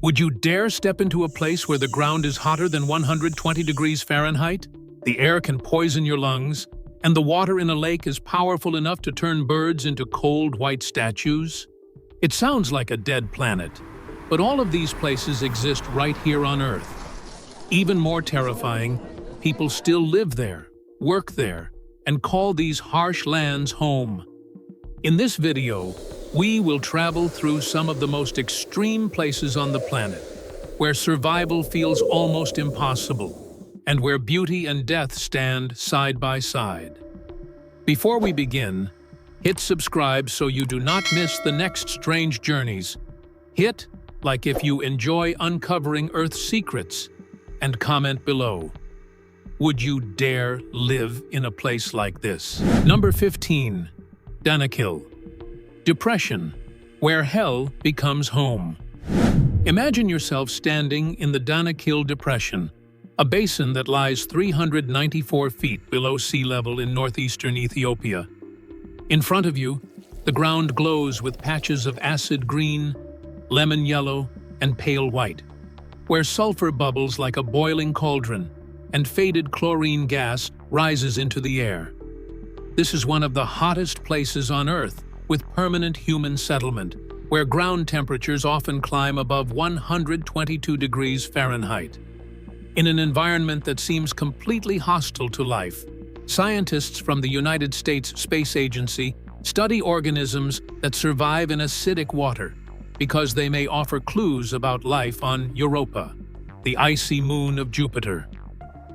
Would you dare step into a place where the ground is hotter than 120 degrees Fahrenheit? The air can poison your lungs, and the water in a lake is powerful enough to turn birds into cold white statues? It sounds like a dead planet, but all of these places exist right here on Earth. Even more terrifying, people still live there, work there, and call these harsh lands home. In this video, we will travel through some of the most extreme places on the planet, where survival feels almost impossible, and where beauty and death stand side by side. Before we begin, hit subscribe so you do not miss the next strange journeys. Hit like if you enjoy uncovering Earth's secrets, and comment below. Would you dare live in a place like this? Number 15. Danakil Depression, where hell becomes home. Imagine yourself standing in the Danakil Depression, a basin that lies 394 feet below sea level in northeastern Ethiopia. In front of you, the ground glows with patches of acid green, lemon yellow, and pale white, where sulfur bubbles like a boiling cauldron and faded chlorine gas rises into the air. This is one of the hottest places on Earth, with permanent human settlement, where ground temperatures often climb above 122 degrees Fahrenheit. In an environment that seems completely hostile to life, scientists from the United States Space Agency study organisms that survive in acidic water because they may offer clues about life on Europa, the icy moon of Jupiter.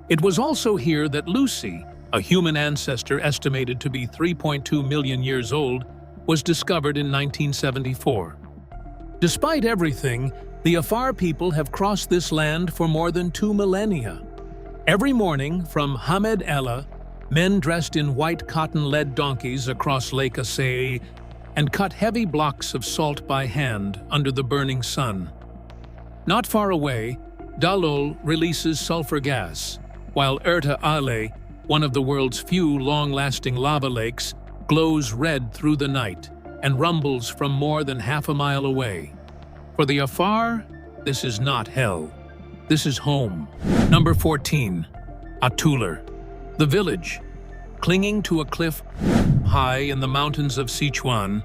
It was also here that Lucy, a human ancestor estimated to be 3.2 million years old, was discovered in 1974. Despite everything, the Afar people have crossed this land for more than 2 millennia. Every morning, from Hamed Ella, men dressed in white cotton-led donkeys across Lake Asai and cut heavy blocks of salt by hand under the burning sun. Not far away, Dalol releases sulfur gas, while Erta Ale, one of the world's few long-lasting lava lakes, glows red through the night and rumbles from more than half a mile away. For the Afar, this is not hell. This is home. Number 14. Atuler, the village. Clinging to a cliff high in the mountains of Sichuan,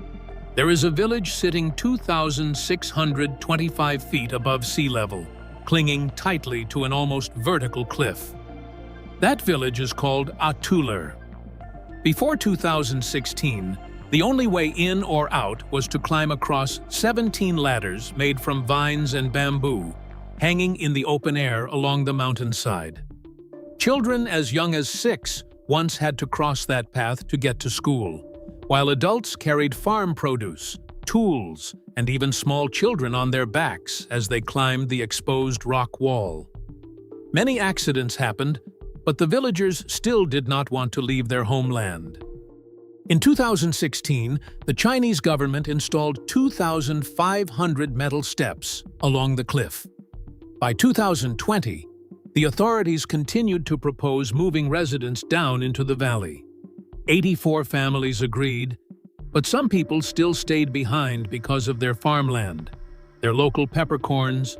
there is a village sitting 2,625 feet above sea level, clinging tightly to an almost vertical cliff. That village is called Atuler. Before 2016, the only way in or out was to climb across 17 ladders made from vines and bamboo, hanging in the open air along the mountainside. Children as young as 6 once had to cross that path to get to school, while adults carried farm produce, tools, and even small children on their backs as they climbed the exposed rock wall. Many accidents happened, but the villagers still did not want to leave their homeland. In 2016, the Chinese government installed 2,500 metal steps along the cliff. By 2020, the authorities continued to propose moving residents down into the valley. 84 families agreed, but some people still stayed behind because of their farmland, their local peppercorns,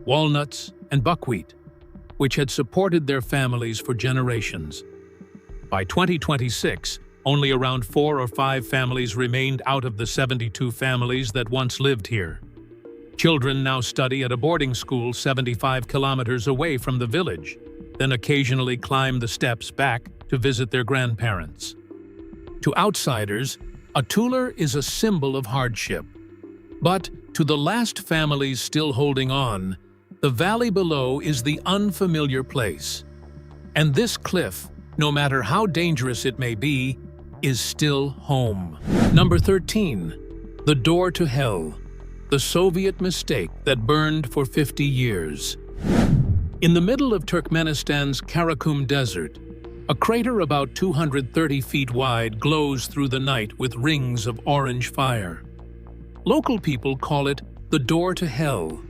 walnuts, and buckwheat, which had supported their families for generations. By 2026, only around 4 or 5 families remained out of the 72 families that once lived here. Children now study at a boarding school 75 kilometers away from the village, then occasionally climb the steps back to visit their grandparents. To outsiders, Atuler is a symbol of hardship. But to the last families still holding on, the valley below is the unfamiliar place. And this cliff, no matter how dangerous it may be, is still home. Number 13. The door to hell. The Soviet mistake that burned for 50 years. In the middle of Turkmenistan's Karakum Desert, a crater about 230 feet wide glows through the night with rings of orange fire. Local people call it the door to hell.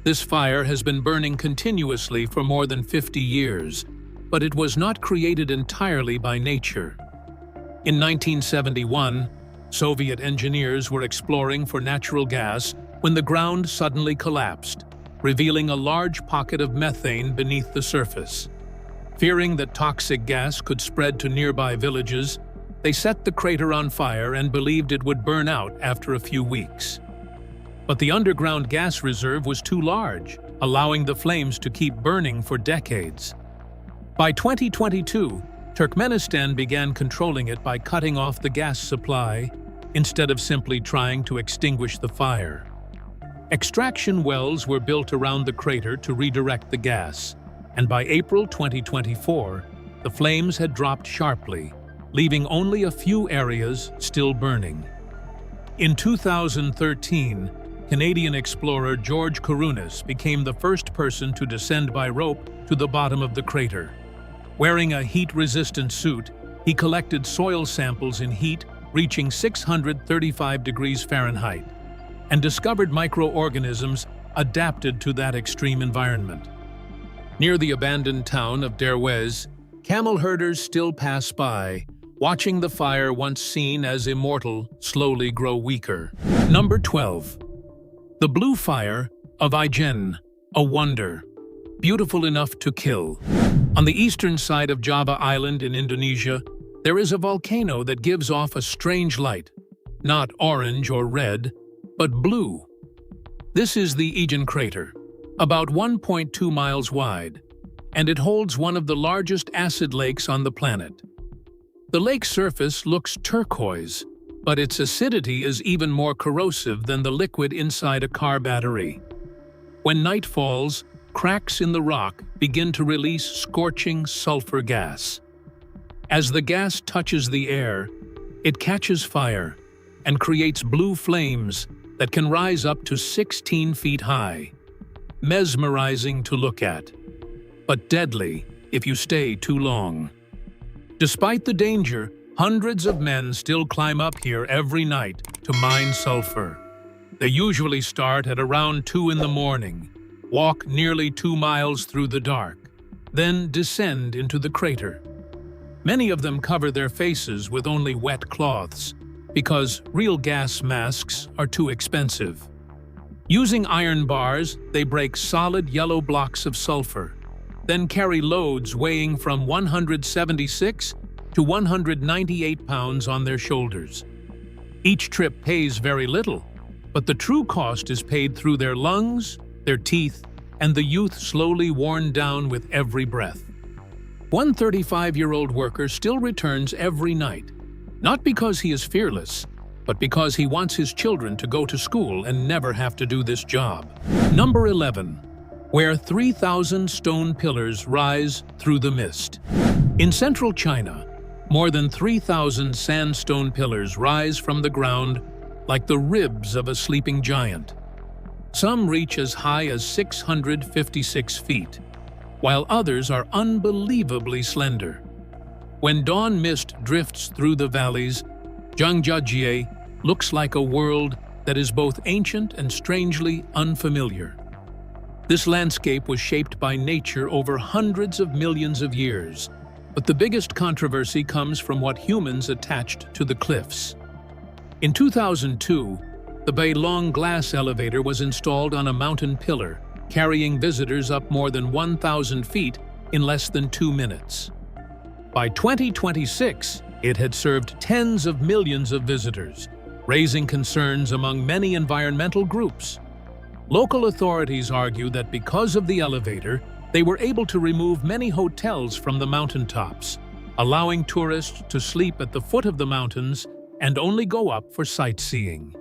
This fire has been burning continuously for more than 50 years, but it was not created entirely by nature. In 1971, Soviet engineers were exploring for natural gas when the ground suddenly collapsed, revealing a large pocket of methane beneath the surface. Fearing that toxic gas could spread to nearby villages, they set the crater on fire and believed it would burn out after a few weeks. But the underground gas reserve was too large, allowing the flames to keep burning for decades. By 2022, Turkmenistan began controlling it by cutting off the gas supply instead of simply trying to extinguish the fire. Extraction wells were built around the crater to redirect the gas, and by April 2024, the flames had dropped sharply, leaving only a few areas still burning. In 2013, Canadian explorer George Kourounis became the first person to descend by rope to the bottom of the crater. Wearing a heat-resistant suit, he collected soil samples in heat reaching 635 degrees Fahrenheit, and discovered microorganisms adapted to that extreme environment. Near the abandoned town of Derwez, camel herders still pass by, watching the fire once seen as immortal slowly grow weaker. Number 12. The Blue Fire of Ijen, a wonder, beautiful enough to kill. On the eastern side of Java Island in Indonesia, there is a volcano that gives off a strange light, not orange or red, but blue. This is the Ijen crater, about 1.2 miles wide, and it holds one of the largest acid lakes on the planet. The lake's surface looks turquoise, but its acidity is even more corrosive than the liquid inside a car battery. When night falls, cracks in the rock begin to release scorching sulfur gas. As the gas touches the air, it catches fire and creates blue flames that can rise up to 16 feet high. Mesmerizing to look at, but deadly if you stay too long. Despite the danger, hundreds of men still climb up here every night to mine sulfur. They usually start at around 2 in the morning, walk nearly 2 miles through the dark, then descend into the crater. Many of them cover their faces with only wet cloths, because real gas masks are too expensive. Using iron bars, they break solid yellow blocks of sulfur, then carry loads weighing from 176 to 198 pounds on their shoulders. Each trip pays very little, but the true cost is paid through their lungs, their teeth, and the youth slowly worn down with every breath. One 35-year-old worker still returns every night, not because he is fearless, but because he wants his children to go to school and never have to do this job. Number 11. Where 3,000 stone pillars rise through the mist. In central China, more than 3,000 sandstone pillars rise from the ground like the ribs of a sleeping giant. Some reach as high as 656 feet, while others are unbelievably slender. When dawn mist drifts through the valleys, Zhangjiajie looks like a world that is both ancient and strangely unfamiliar. This landscape was shaped by nature over hundreds of millions of years, but the biggest controversy comes from what humans attached to the cliffs. In 2002, the Bailong glass elevator was installed on a mountain pillar, carrying visitors up more than 1,000 feet in less than 2 minutes. By 2026, it had served tens of millions of visitors, raising concerns among many environmental groups. Local authorities argue that because of the elevator, they were able to remove many hotels from the mountaintops, allowing tourists to sleep at the foot of the mountains and only go up for sightseeing.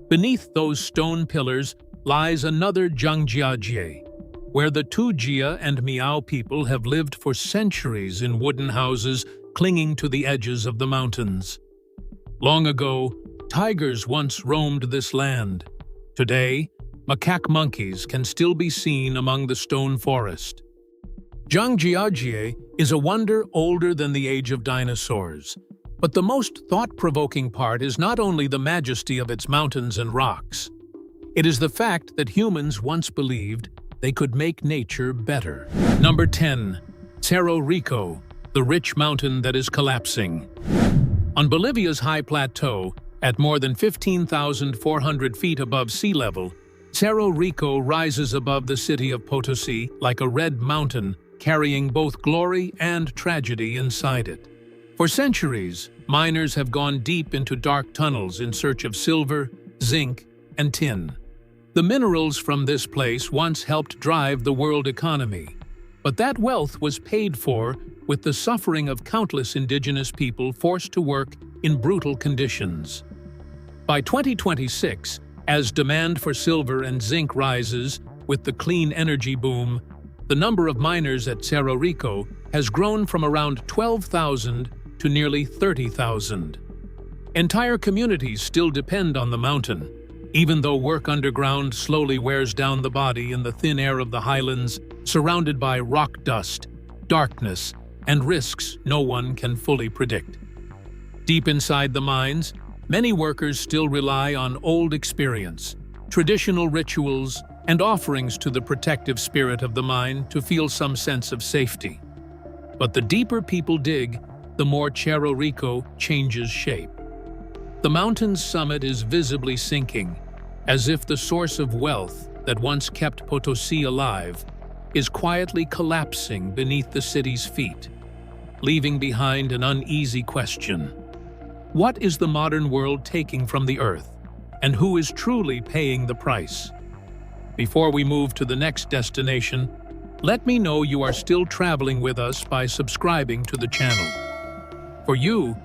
Beneath those stone pillars lies another Zhangjiajie, where the Tujia and Miao people have lived for centuries in wooden houses clinging to the edges of the mountains. Long ago, tigers once roamed this land. Today, macaque monkeys can still be seen among the stone forest. Zhangjiajie is a wonder older than the age of dinosaurs. But the most thought-provoking part is not only the majesty of its mountains and rocks. It is the fact that humans once believed they could make nature better. Number 10. Cerro Rico, the rich mountain that is collapsing. On Bolivia's high plateau, at more than 15,400 feet above sea level, Cerro Rico rises above the city of Potosi like a red mountain, carrying both glory and tragedy inside it. For centuries, miners have gone deep into dark tunnels in search of silver, zinc, and tin. The minerals from this place once helped drive the world economy, but that wealth was paid for with the suffering of countless indigenous people forced to work in brutal conditions. By 2026, as demand for silver and zinc rises with the clean energy boom, the number of miners at Cerro Rico has grown from around 12,000 to nearly 30,000. Entire communities still depend on the mountain, even though work underground slowly wears down the body in the thin air of the highlands, surrounded by rock dust, darkness, and risks no one can fully predict. Deep inside the mines, many workers still rely on old experience, traditional rituals, and offerings to the protective spirit of the mine to feel some sense of safety. But the deeper people dig, the more Cerro Rico changes shape. The mountain's summit is visibly sinking, as if the source of wealth that once kept Potosi alive is quietly collapsing beneath the city's feet, leaving behind an uneasy question. What is the modern world taking from the Earth, and who is truly paying the price? Before we move to the next destination, let me know you are still traveling with us by subscribing to the channel. For you,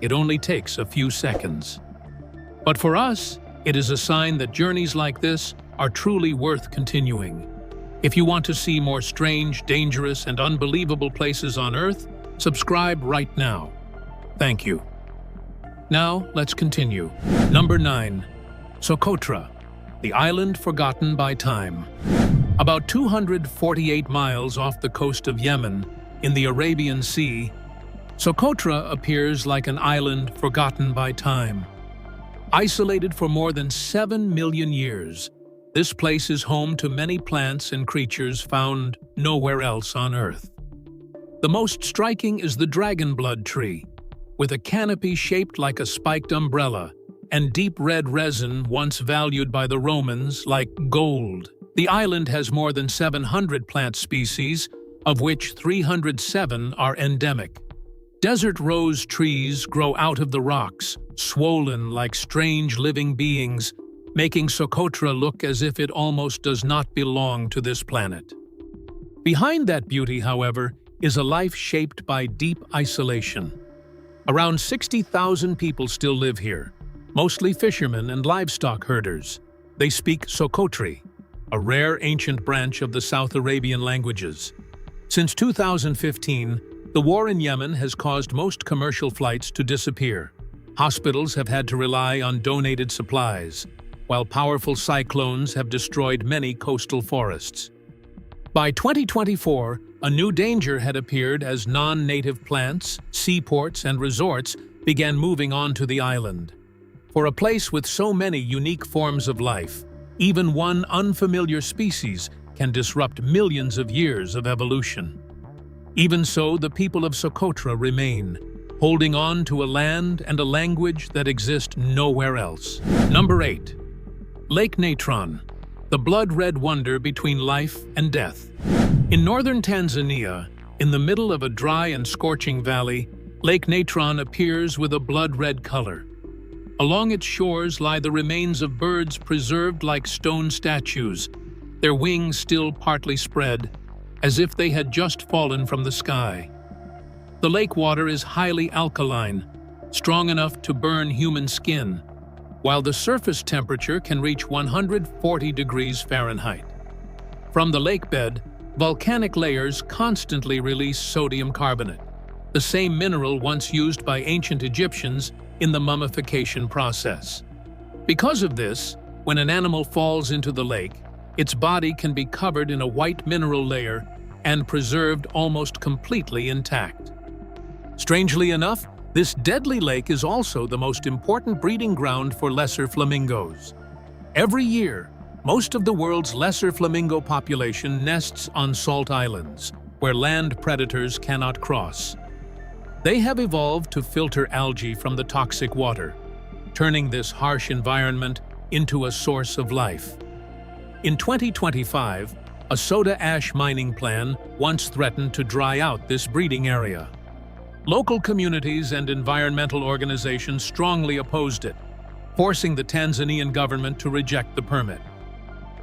it only takes a few seconds. But for us, it is a sign that journeys like this are truly worth continuing. If you want to see more strange, dangerous, and unbelievable places on Earth, subscribe right now. Thank you. Now, let's continue. Number 9. Socotra, the island forgotten by time. About 248 miles off the coast of Yemen, in the Arabian Sea, Socotra appears like an island forgotten by time. Isolated for more than 7 million years, this place is home to many plants and creatures found nowhere else on Earth. The most striking is the dragon blood tree, with a canopy shaped like a spiked umbrella and deep red resin once valued by the Romans like gold. The island has more than 700 plant species, of which 307 are endemic. Desert rose trees grow out of the rocks, swollen like strange living beings, making Socotra look as if it almost does not belong to this planet. Behind that beauty, however, is a life shaped by deep isolation. Around 60,000 people still live here, mostly fishermen and livestock herders. They speak Socotri, a rare ancient branch of the South Arabian languages. Since 2015, the war in Yemen has caused most commercial flights to disappear. Hospitals have had to rely on donated supplies, while powerful cyclones have destroyed many coastal forests. By 2024, a new danger had appeared as non-native plants, seaports, and resorts began moving onto the island. For a place with so many unique forms of life, even one unfamiliar species can disrupt millions of years of evolution. Even so, the people of Socotra remain, holding on to a land and a language that exist nowhere else. Number 8. Lake Natron, the blood-red wonder between life and death. In northern Tanzania, in the middle of a dry and scorching valley, Lake Natron appears with a blood-red color. Along its shores lie the remains of birds preserved like stone statues, their wings still partly spread, as if they had just fallen from the sky. The lake water is highly alkaline, strong enough to burn human skin, while the surface temperature can reach 140 degrees Fahrenheit. From the lakebed, volcanic layers constantly release sodium carbonate, the same mineral once used by ancient Egyptians in the mummification process. Because of this, when an animal falls into the lake, its body can be covered in a white mineral layer and preserved almost completely intact. Strangely enough, this deadly lake is also the most important breeding ground for lesser flamingos. Every year, most of the world's lesser flamingo population nests on salt islands, where land predators cannot cross. They have evolved to filter algae from the toxic water, turning this harsh environment into a source of life. In 2025, a soda ash mining plan once threatened to dry out this breeding area. Local communities and environmental organizations strongly opposed it, forcing the Tanzanian government to reject the permit.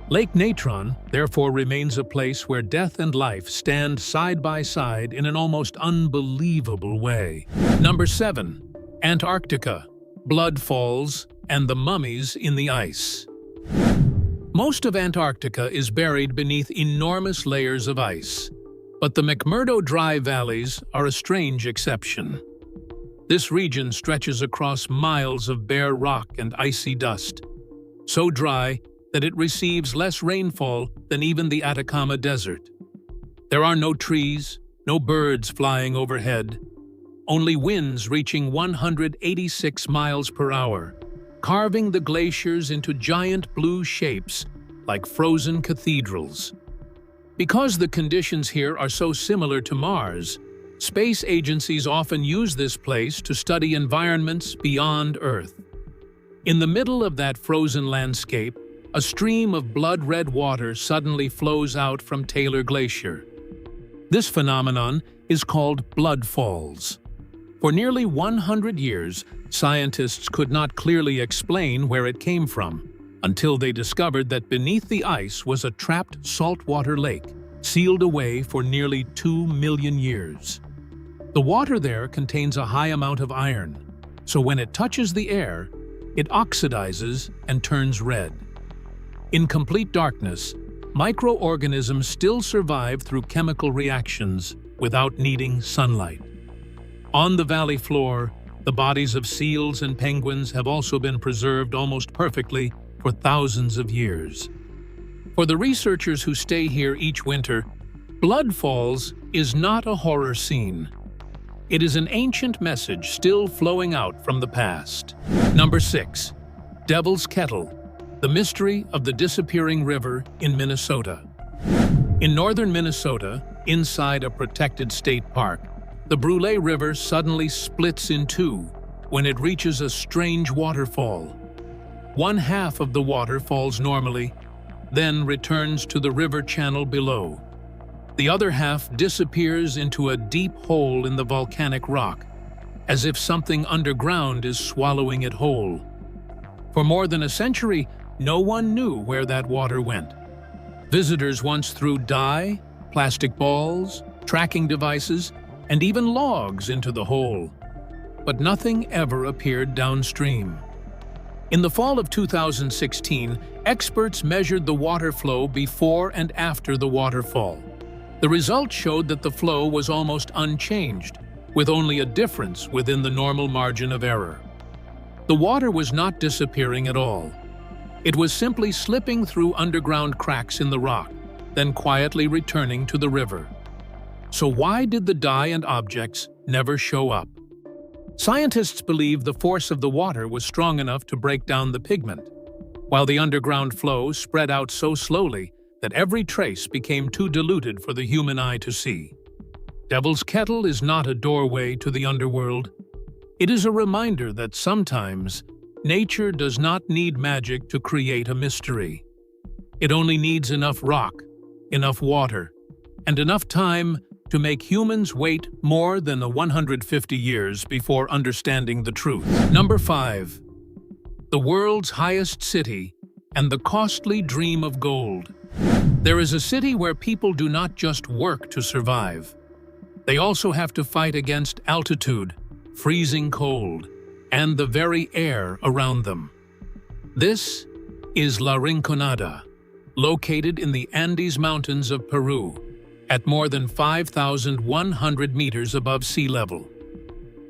Lake Natron, therefore, remains a place where death and life stand side by side in an almost unbelievable way. Number 7. Antarctica, blood falls, and the mummies in the ice. Most of Antarctica is buried beneath enormous layers of ice, but the McMurdo Dry Valleys are a strange exception. This region stretches across miles of bare rock and icy dust, so dry that it receives less rainfall than even the Atacama Desert. There are no trees, no birds flying overhead, only winds reaching 186 miles per hour, carving the glaciers into giant blue shapes like frozen cathedrals. Because the conditions here are so similar to Mars, space agencies often use this place to study environments beyond Earth. In the middle of that frozen landscape, a stream of blood-red water suddenly flows out from Taylor Glacier. This phenomenon is called blood falls. For nearly 100 years, scientists could not clearly explain where it came from, until they discovered that beneath the ice was a trapped saltwater lake, sealed away for nearly 2 million years. The water there contains a high amount of iron, so when it touches the air, it oxidizes and turns red. In complete darkness, microorganisms still survive through chemical reactions without needing sunlight. On the valley floor, the bodies of seals and penguins have also been preserved almost perfectly for thousands of years. For the researchers who stay here each winter, Blood Falls is not a horror scene. It is an ancient message still flowing out from the past. Number 6. Devil's Kettle, the mystery of the disappearing river in Minnesota. In northern Minnesota, inside a protected state park, the Brule River suddenly splits in two when it reaches a strange waterfall. One half of the water falls normally, then returns to the river channel below. The other half disappears into a deep hole in the volcanic rock, as if something underground is swallowing it whole. For more than a century, no one knew where that water went. Visitors once threw dye, plastic balls, tracking devices, and even logs into the hole. But nothing ever appeared downstream. In the fall of 2016, experts measured the water flow before and after the waterfall. The results showed that the flow was almost unchanged, with only a difference within the normal margin of error. The water was not disappearing at all. It was simply slipping through underground cracks in the rock, then quietly returning to the river. So why did the dye and objects never show up? Scientists believe the force of the water was strong enough to break down the pigment, while the underground flow spread out so slowly that every trace became too diluted for the human eye to see. Devil's Kettle is not a doorway to the underworld. It is a reminder that sometimes nature does not need magic to create a mystery. It only needs enough rock, enough water, and enough time to make humans wait more than 150 years before understanding the truth. Number 5. The world's highest city and the costly dream of gold. There is a city where people do not just work to survive. They also have to fight against altitude, freezing cold, and the very air around them. This is La Rinconada, located in the Andes Mountains of Peru, at more than 5,100 meters above sea level.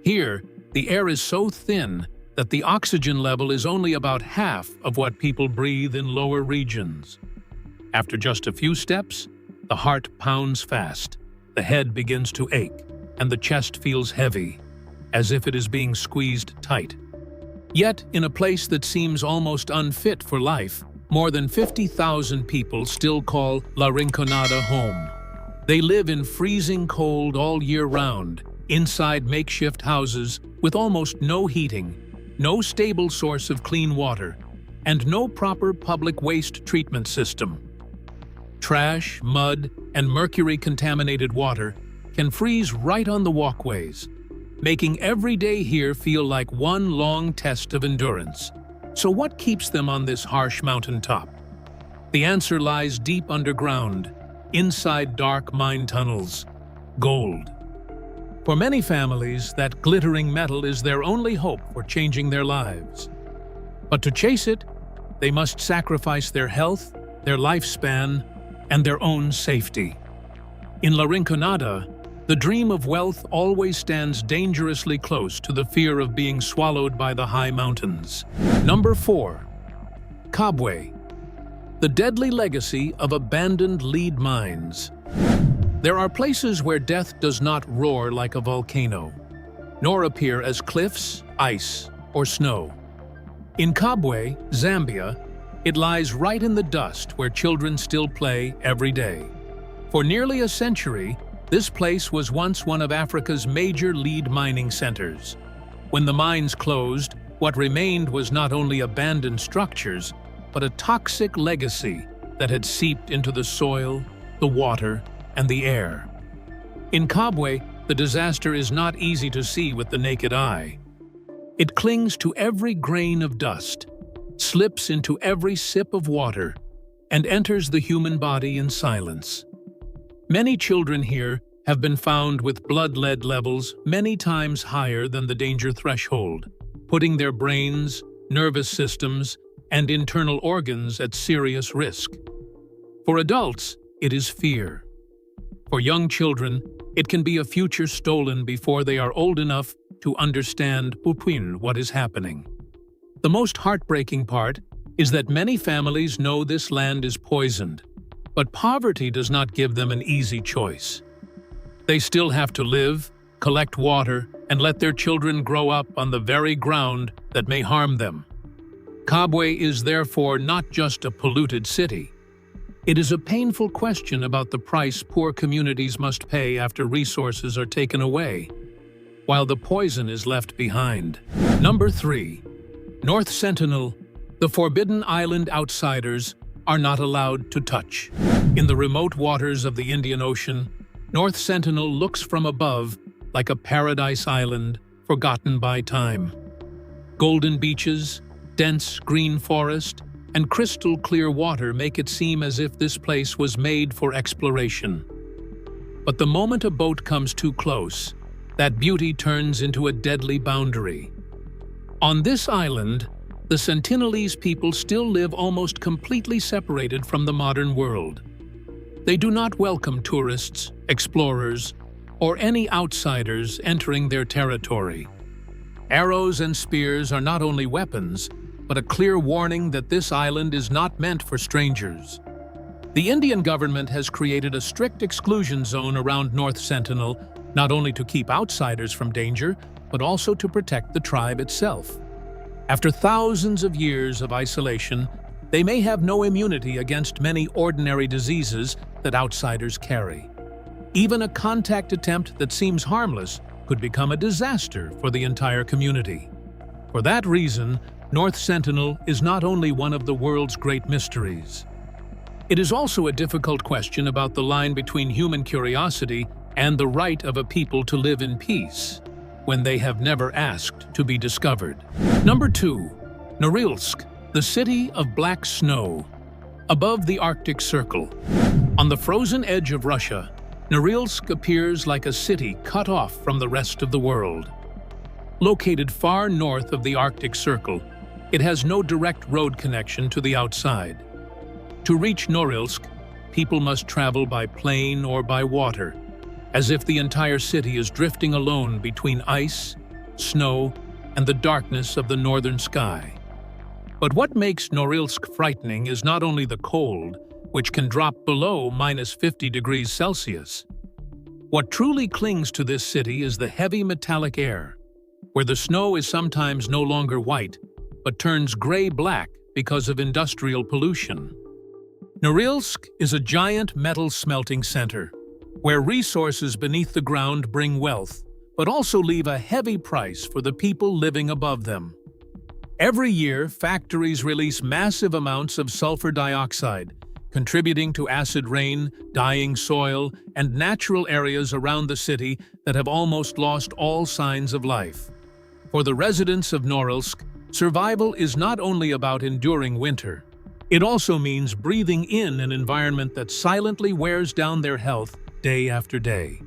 Here, the air is so thin that the oxygen level is only about half of what people breathe in lower regions. After just a few steps, the heart pounds fast, the head begins to ache, and the chest feels heavy, as if it is being squeezed tight. Yet, in a place that seems almost unfit for life, more than 50,000 people still call La Rinconada home. They live in freezing cold all year round, inside makeshift houses with almost no heating, no stable source of clean water, and no proper public waste treatment system. Trash, mud, and mercury-contaminated water can freeze right on the walkways, making every day here feel like one long test of endurance. So what keeps them on this harsh mountaintop? The answer lies deep underground, inside dark mine tunnels: gold. For many families, that glittering metal is their only hope for changing their lives. But to chase it, they must sacrifice their health, their lifespan, and their own safety. In La Rinconada, the dream of wealth always stands dangerously close to the fear of being swallowed by the high mountains. Number 4. Kabwe, the deadly legacy of abandoned lead mines. There are places where death does not roar like a volcano, nor appear as cliffs, ice, or snow. In Kabwe, Zambia, it lies right in the dust where children still play every day. For nearly a century, this place was once one of Africa's major lead mining centers. When the mines closed, what remained was not only abandoned structures, but a toxic legacy that had seeped into the soil, the water, and the air. In Kabwe, the disaster is not easy to see with the naked eye. It clings to every grain of dust, slips into every sip of water, and enters the human body in silence. Many children here have been found with blood lead levels many times higher than the danger threshold, putting their brains, nervous systems, and internal organs at serious risk. For adults, it is fear. For young children, it can be a future stolen before they are old enough to understand what is happening. The most heartbreaking part is that many families know this land is poisoned, but poverty does not give them an easy choice. They still have to live, collect water, and let their children grow up on the very ground that may harm them. Kabwe is therefore not just a polluted city. It is a painful question about the price poor communities must pay after resources are taken away, while the poison is left behind. Number 3. North Sentinel, the forbidden island outsiders are not allowed to touch. In the remote waters of the Indian Ocean, North Sentinel looks from above like a paradise island forgotten by time. Golden beaches, dense green forest, and crystal clear water make it seem as if this place was made for exploration. But the moment a boat comes too close, that beauty turns into a deadly boundary. On this island, the Sentinelese people still live almost completely separated from the modern world. They do not welcome tourists, explorers, or any outsiders entering their territory. Arrows and spears are not only weapons, but a clear warning that this island is not meant for strangers. The Indian government has created a strict exclusion zone around North Sentinel, not only to keep outsiders from danger, but also to protect the tribe itself. After thousands of years of isolation, they may have no immunity against many ordinary diseases that outsiders carry. Even a contact attempt that seems harmless could become a disaster for the entire community. For that reason, North Sentinel is not only one of the world's great mysteries. It is also a difficult question about the line between human curiosity and the right of a people to live in peace, when they have never asked to be discovered. Number 2. Norilsk, the city of black snow. Above the Arctic Circle, on the frozen edge of Russia, Norilsk appears like a city cut off from the rest of the world. Located far north of the Arctic Circle, it has no direct road connection to the outside. To reach Norilsk, people must travel by plane or by water, as if the entire city is drifting alone between ice, snow, and the darkness of the northern sky. But what makes Norilsk frightening is not only the cold, which can drop below -50 degrees Celsius. What truly clings to this city is the heavy metallic air, where the snow is sometimes no longer white, but turns gray-black because of industrial pollution. Norilsk is a giant metal smelting center, where resources beneath the ground bring wealth, but also leave a heavy price for the people living above them. Every year, factories release massive amounts of sulfur dioxide, contributing to acid rain, dying soil, and natural areas around the city that have almost lost all signs of life. For the residents of Norilsk, survival is not only about enduring winter. It also means breathing in an environment that silently wears down their health day after day.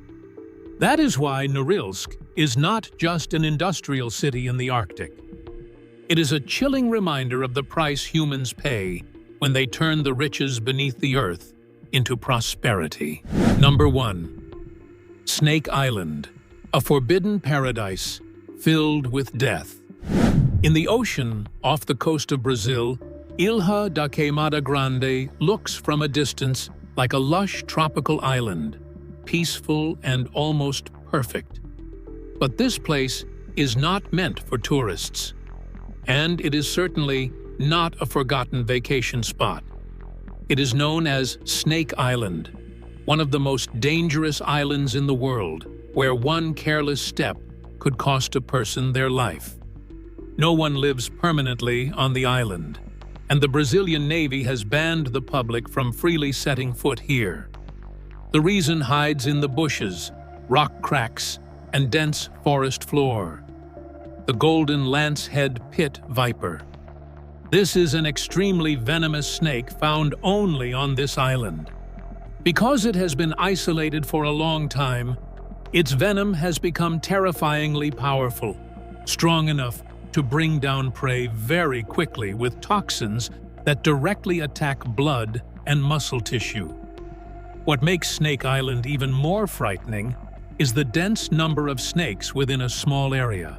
That is why Norilsk is not just an industrial city in the Arctic. It is a chilling reminder of the price humans pay when they turn the riches beneath the earth into prosperity. Number 1. Snake Island, a forbidden paradise filled with death. In the ocean off the coast of Brazil, Ilha da Queimada Grande looks from a distance like a lush tropical island, peaceful and almost perfect. But this place is not meant for tourists, and it is certainly not a forgotten vacation spot. It is known as Snake Island, one of the most dangerous islands in the world, where one careless step could cost a person their life. No one lives permanently on the island, and the Brazilian Navy has banned the public from freely setting foot here. The reason hides in the bushes, rock cracks, and dense forest floor. The golden lance-head pit viper. This is an extremely venomous snake found only on this island. Because it has been isolated for a long time, its venom has become terrifyingly powerful, strong enough to bring down prey very quickly with toxins that directly attack blood and muscle tissue. What makes Snake Island even more frightening is the dense number of snakes within a small area,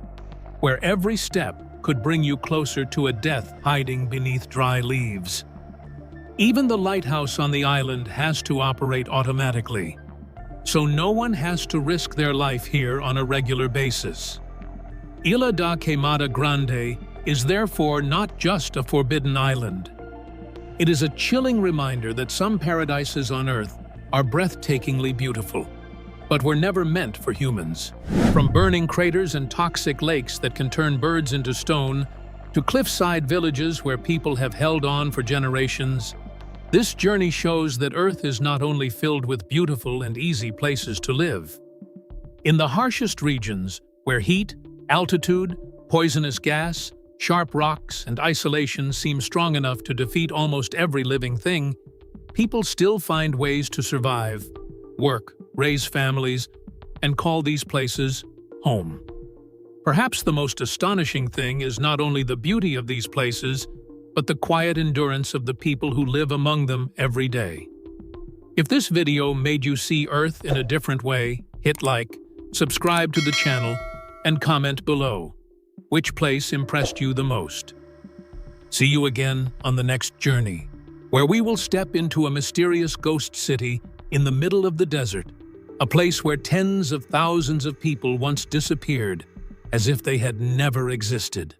where every step could bring you closer to a death hiding beneath dry leaves. Even the lighthouse on the island has to operate automatically, so no one has to risk their life here on a regular basis. Ilha da Queimada Grande is therefore not just a forbidden island. It is a chilling reminder that some paradises on Earth are breathtakingly beautiful, but were never meant for humans. From burning craters and toxic lakes that can turn birds into stone, to cliffside villages where people have held on for generations, this journey shows that Earth is not only filled with beautiful and easy places to live. In the harshest regions, where heat, altitude, poisonous gas, sharp rocks, and isolation seem strong enough to defeat almost every living thing, people still find ways to survive, work, raise families, and call these places home. Perhaps the most astonishing thing is not only the beauty of these places, but the quiet endurance of the people who live among them every day. If this video made you see Earth in a different way, hit like, subscribe to the channel, and comment below. Which place impressed you the most? See you again on the next journey, where we will step into a mysterious ghost city in the middle of the desert, a place where tens of thousands of people once disappeared as if they had never existed.